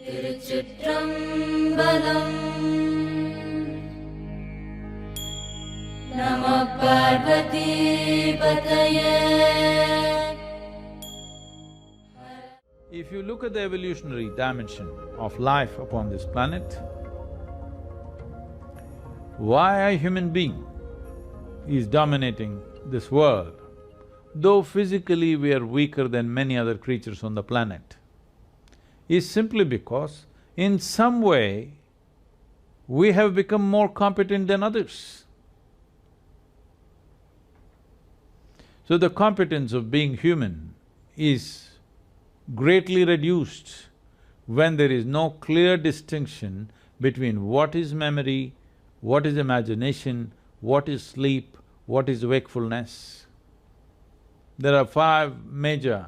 திருச்சிற்றம்பலம். நம Parvati பதயே. If you look at the evolutionary dimension of life upon this planet, why a human being is dominating this world, though physically we are weaker than many other creatures on the planet, is simply because in some way we have become more competent than others. So the competence of being human is greatly reduced when there is no clear distinction between what is memory, what is imagination, what is sleep, what is wakefulness. There are 5 major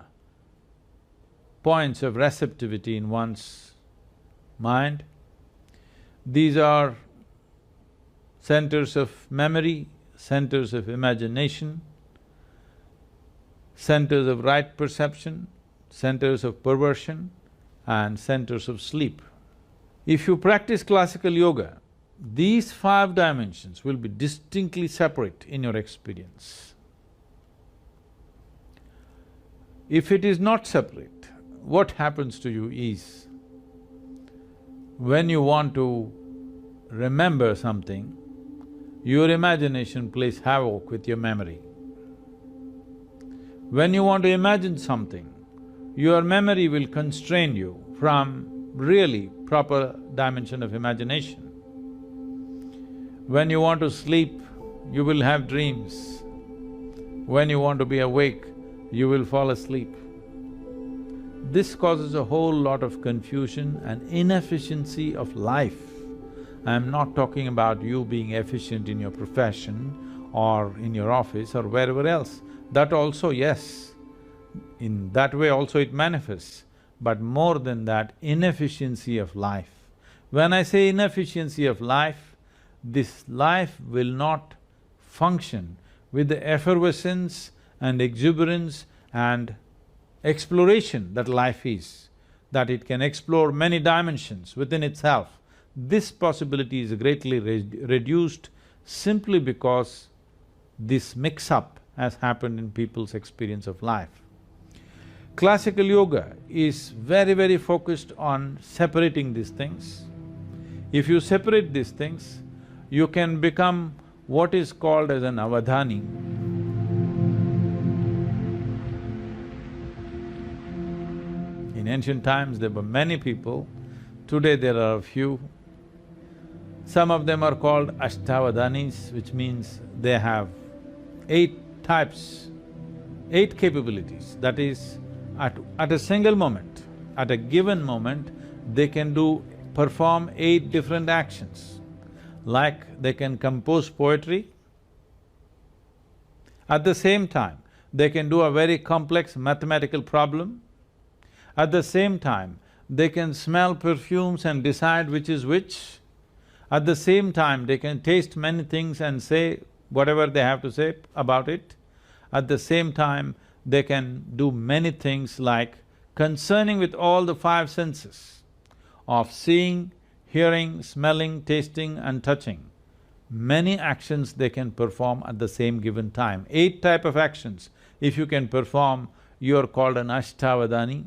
points of receptivity in one's mind. These are centers of memory, centers of imagination, centers of right perception, centers of perversion, and centers of sleep. If you practice classical yoga, these 5 dimensions will be distinctly separate in your experience. If it is not separate, what happens to you is, when you want to remember something, your imagination plays havoc with your memory. When you want to imagine something, your memory will constrain you from really proper dimension of imagination. When you want to sleep, you will have dreams. When you want to be awake, you will fall asleep. This causes a whole lot of confusion and inefficiency of life. I'm not talking about you being efficient in your profession or in your office or wherever else. That also, yes, in that way also it manifests, but more than that, inefficiency of life. When I say inefficiency of life, this life will not function with the effervescence and exuberance and exploration that life is, that it can explore many dimensions within itself. This possibility is greatly reduced simply because this mix-up has happened in people's experience of life. Classical yoga is very, very focused on separating these things. If you separate these things, you can become what is called as an Avadhani. In ancient times there were many people, today there are a few. Some of them are called Ashtavadhanis, which means they have 8 types, 8 capabilities. That is, at a single moment, at a given moment, they can perform 8 different actions. Like they can compose poetry, at the same time they can do a very complex mathematical problem, at the same time they can smell perfumes and decide which is which, at the same time they can taste many things and say whatever they have to say about it, at the same time they can do many things like concerning with all the 5 senses of seeing, hearing, smelling, tasting and touching. Many actions they can perform at the same given time. 8 type of actions, if you can perform, you are called an Ashtavadhani.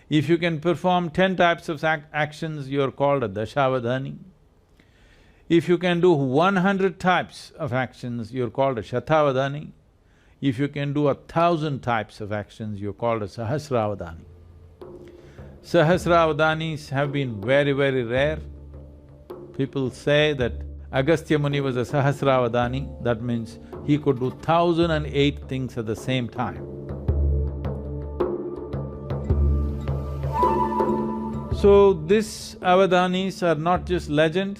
If you can perform 10 types of actions, you are called a Dashavadhani. If you can do 100 types of actions, you're called a Shatavadhani. If you can do 1,000 types of actions, you're called a Sahasravadhani. Sahasravadhanis have been very, very rare. People say that Agastya Muni was a Sahasravadhani, that means he could do 1,008 things at the same time. So these Avadhanis are not just legend,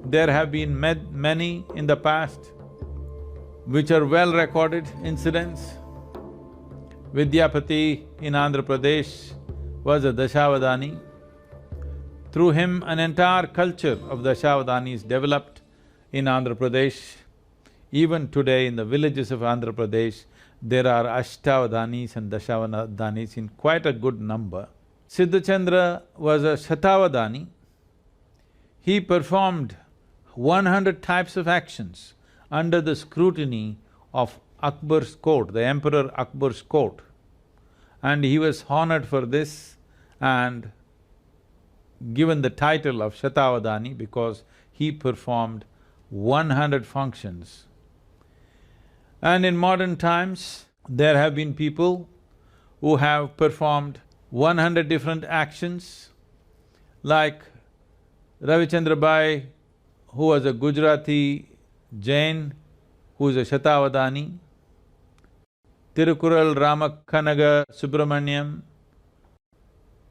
there have been many in the past which are well-recorded incidents. Vidyapati in Andhra Pradesh was a Dashavadhani. Through him, an entire culture of Dashavadhanis developed in Andhra Pradesh. Even today in the villages of Andhra Pradesh, there are Ashtavadhanis and Dashavadhanis in quite a good number. Siddhachandra was a Shatavadani. He performed 100 types of actions under the scrutiny of Akbar's court, the Emperor Akbar's court. And he was honored for this and given the title of Shatavadani because he performed 100 functions. And in modern times, there have been people who have performed 100 different actions, like Ravichandra Bai, who was a Gujarati Jain, who is a Shatavadani. Tirukural Ramakanaga Subramaniam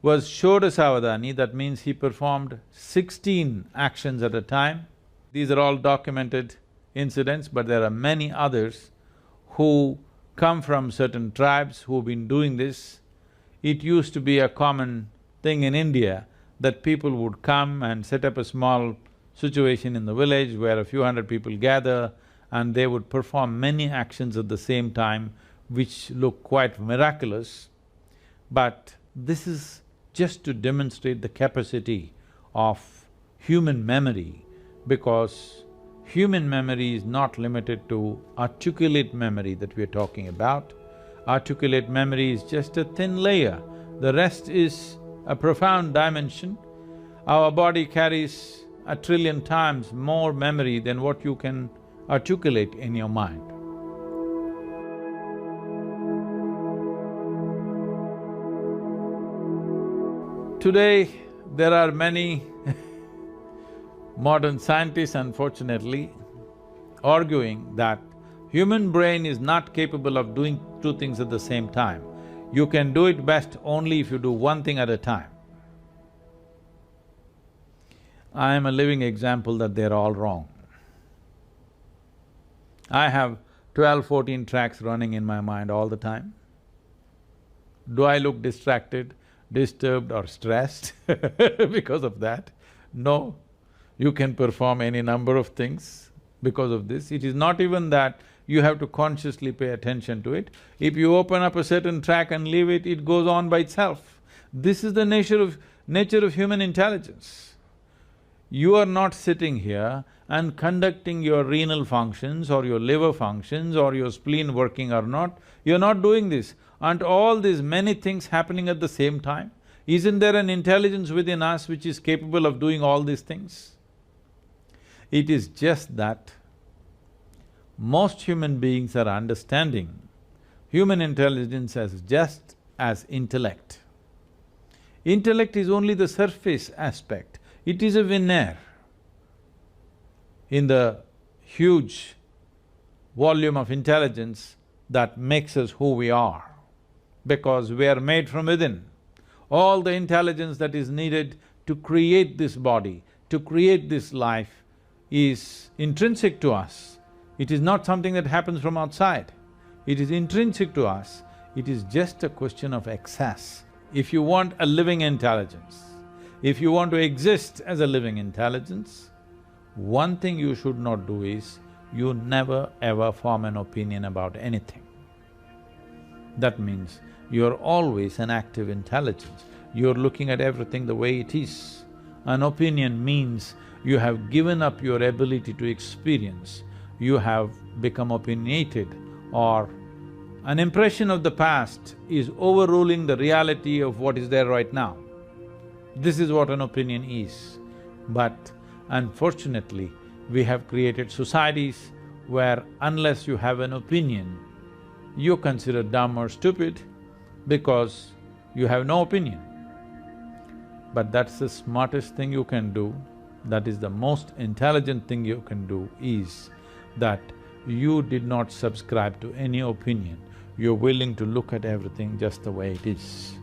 was Shodasavadani, that means he performed 16 actions at a time. These are all documented incidents, but there are many others who come from certain tribes who've been doing this. It used to be a common thing in India that people would come and set up a small situation in the village where a few hundred people gather and they would perform many actions at the same time which look quite miraculous. But this is just to demonstrate the capacity of human memory, because human memory is not limited to articulate memory that we're talking about. Articulate memory is just a thin layer, the rest is a profound dimension. Our body carries 1 trillion times more memory than what you can articulate in your mind. Today, there are many modern scientists, unfortunately, arguing that human brain is not capable of doing two things at the same time. You can do it best only if you do one thing at a time. I am a living example that they're all wrong. I have 12, 14 tracks running in my mind all the time. Do I look distracted, disturbed or stressed because of that? No. You can perform any number of things because of this. It is not even that you have to consciously pay attention to it. If you open up a certain track and leave it, it goes on by itself. This is the nature of human intelligence. You are not sitting here and conducting your renal functions or your liver functions or your spleen working or not. You're not doing this. Aren't all these many things happening at the same time? Isn't there an intelligence within us which is capable of doing all these things? It is just that most human beings are understanding human intelligence as just as intellect. Intellect is only the surface aspect, it is a veneer in the huge volume of intelligence that makes us who we are, because we are made from within. All the intelligence that is needed to create this body, to create this life is intrinsic to us. It is not something that happens from outside. It is intrinsic to us. It is just a question of access. If you want a living intelligence, if you want to exist as a living intelligence, one thing you should not do is, you never ever form an opinion about anything. That means you're always an active intelligence, you're looking at everything the way it is. An opinion means you have given up your ability to experience, you have become opinionated, or an impression of the past is overruling the reality of what is there right now. This is what an opinion is. But unfortunately, we have created societies where unless you have an opinion, you're considered dumb or stupid because you have no opinion. But that's the smartest thing you can do, that is the most intelligent thing you can do, is that you did not subscribe to any opinion, you're willing to look at everything just the way it is.